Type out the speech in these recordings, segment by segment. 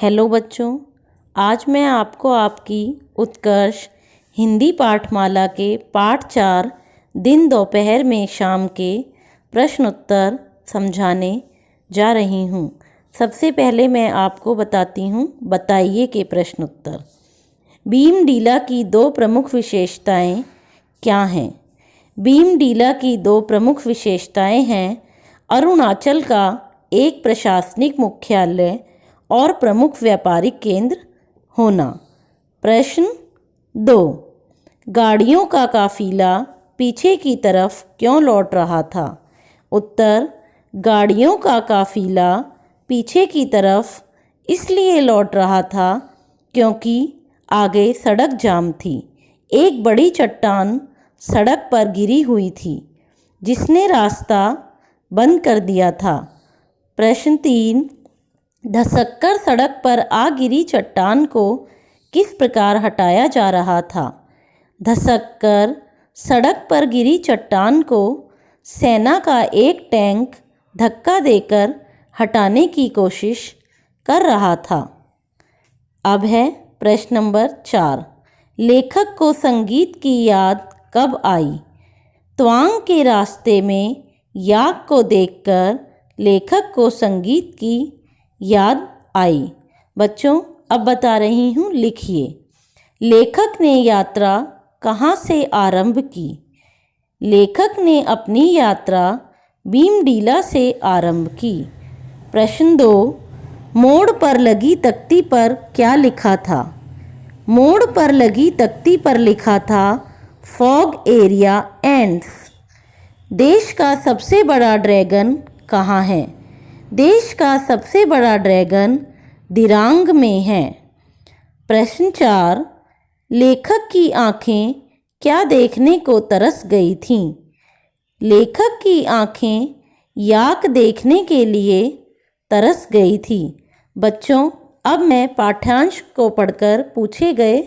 Hello बच्चों, आज मैं आपको आपकी उत्कर्ष हिंदी पाठमाला के पाठ 4 दिन दोपहर में शाम के प्रश्न उत्तर समझाने जा रही हूँ। सबसे पहले मैं आपको बताती हूँ बताइए के प्रश्न उत्तर। भीमडीला की दो प्रमुख विशेषताएं क्या हैं? भीमडीला की दो प्रमुख विशेषताएं हैं अरुणाचल का एक प्रशासनिक मुख्यालय और प्रमुख व्यापारिक केंद्र होना। प्रश्न 2, गाड़ियों का काफिला पीछे की तरफ क्यों लौट रहा था? उत्तर, गाड़ियों का काफिला पीछे की तरफ इसलिए लौट रहा था क्योंकि आगे सड़क जाम थी। एक बड़ी चट्टान सड़क पर गिरी हुई थी जिसने रास्ता बंद कर दिया था। प्रश्न 3, धसककर सड़क पर आ गिरी चट्टान को किस प्रकार हटाया जा रहा था? धसककर सड़क पर गिरी चट्टान को सेना का एक टैंक धक्का देकर हटाने की कोशिश कर रहा था। अब है प्रश्न नंबर 4, लेखक को संगीत की याद कब आई? तवांग के रास्ते में याक को देखकर लेखक को संगीत की याद आई। बच्चों, अब बता रही हूँ, लिखिए। लेखक ने यात्रा कहाँ से आरंभ की? लेखक ने अपनी यात्रा भीमडीला से आरंभ की। प्रश्न 2, मोड़ पर लगी तख्ती पर क्या लिखा था? मोड़ पर लगी तख्ती पर लिखा था फॉग एरिया एंड्स। देश का सबसे बड़ा ड्रैगन कहाँ है? देश का सबसे बड़ा ड्रैगन दिरांग में है। प्रश्न 4, लेखक की आंखें क्या देखने को तरस गई थीं? लेखक की आंखें याक देखने के लिए तरस गई थी। बच्चों, अब मैं पाठ्यांश को पढ़कर पूछे गए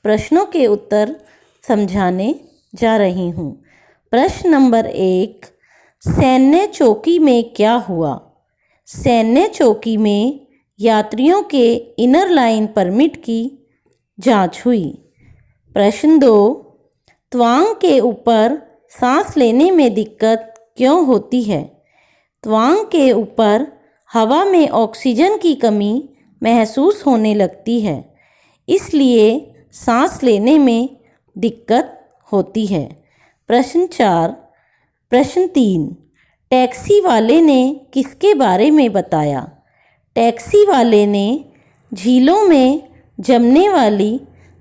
प्रश्नों के उत्तर समझाने जा रही हूँ। प्रश्न नंबर 1, सैन्य चौकी में क्या हुआ? सैन्य चौकी में यात्रियों के इनर लाइन परमिट की जांच हुई। प्रश्न 2, तवांग के ऊपर सांस लेने में दिक्कत क्यों होती है? तवांग के ऊपर हवा में ऑक्सीजन की कमी महसूस होने लगती है, इसलिए सांस लेने में दिक्कत होती है। प्रश्न 3, टैक्सी वाले ने किसके बारे में बताया? टैक्सी वाले ने झीलों में जमने वाली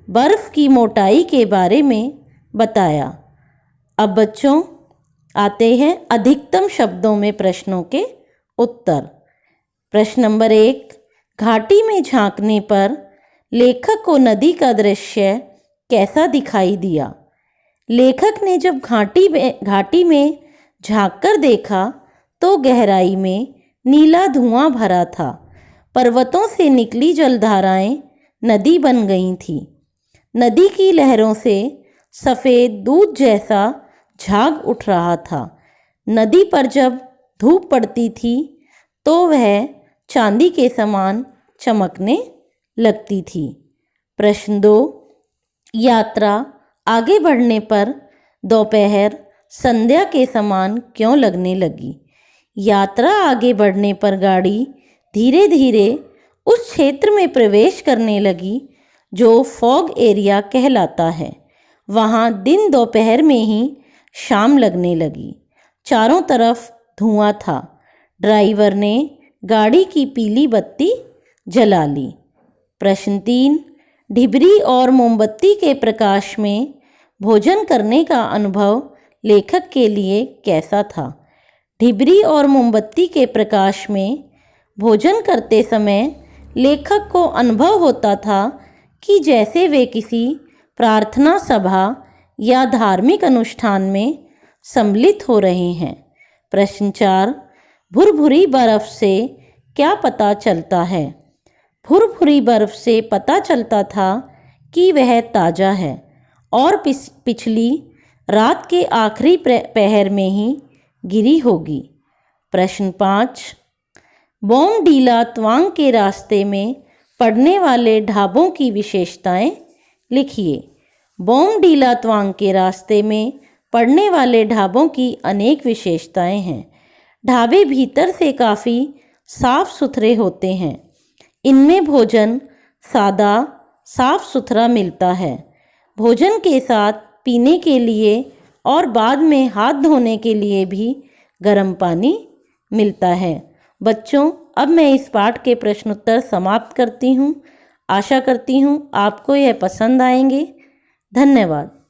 बर्फ़ की मोटाई के बारे में बताया। अब बच्चों आते हैं अधिकतम शब्दों में प्रश्नों के उत्तर। प्रश्न नंबर 1, घाटी में झांकने पर लेखक को नदी का दृश्य कैसा दिखाई दिया? लेखक ने जब घाटी में झांककर देखा तो गहराई में नीला धुआं भरा था। पर्वतों से निकली जलधाराएं नदी बन गई थी। नदी की लहरों से सफ़ेद दूध जैसा झाग उठ रहा था। नदी पर जब धूप पड़ती थी तो वह चांदी के समान चमकने लगती थी। प्रश्न 2, यात्रा आगे बढ़ने पर दोपहर संध्या के समान क्यों लगने लगी? यात्रा आगे बढ़ने पर गाड़ी धीरे धीरे उस क्षेत्र में प्रवेश करने लगी जो फॉग एरिया कहलाता है। वहाँ दिन दोपहर में ही शाम लगने लगी। चारों तरफ धुआं था। ड्राइवर ने गाड़ी की पीली बत्ती जला ली। प्रश्न 3, ढिबरी और मोमबत्ती के प्रकाश में भोजन करने का अनुभव लेखक के लिए कैसा था? ढिबरी और मोमबत्ती के प्रकाश में भोजन करते समय लेखक को अनुभव होता था कि जैसे वे किसी प्रार्थना सभा या धार्मिक अनुष्ठान में सम्मिलित हो रहे हैं। प्रश्न 4, भुरभुरी बर्फ से क्या पता चलता है? भुरभुरी बर्फ से पता चलता था कि वह ताज़ा है और पिछली रात के आखिरी पहर में ही गिरी होगी। प्रश्न 5, बॉमडीला तवांग के रास्ते में पढ़ने वाले ढाबों की विशेषताएं लिखिए। बोमडीला तवांग के रास्ते में पड़ने वाले ढाबों की अनेक विशेषताएं हैं। ढाबे भीतर से काफ़ी साफ सुथरे होते हैं। इनमें भोजन सादा साफ सुथरा मिलता है। भोजन के साथ पीने के लिए और बाद में हाथ धोने के लिए भी गर्म पानी मिलता है। बच्चों, अब मैं इस पाठ के प्रश्नोत्तर समाप्त करती हूँ। आशा करती हूँ आपको यह पसंद आएंगे। धन्यवाद।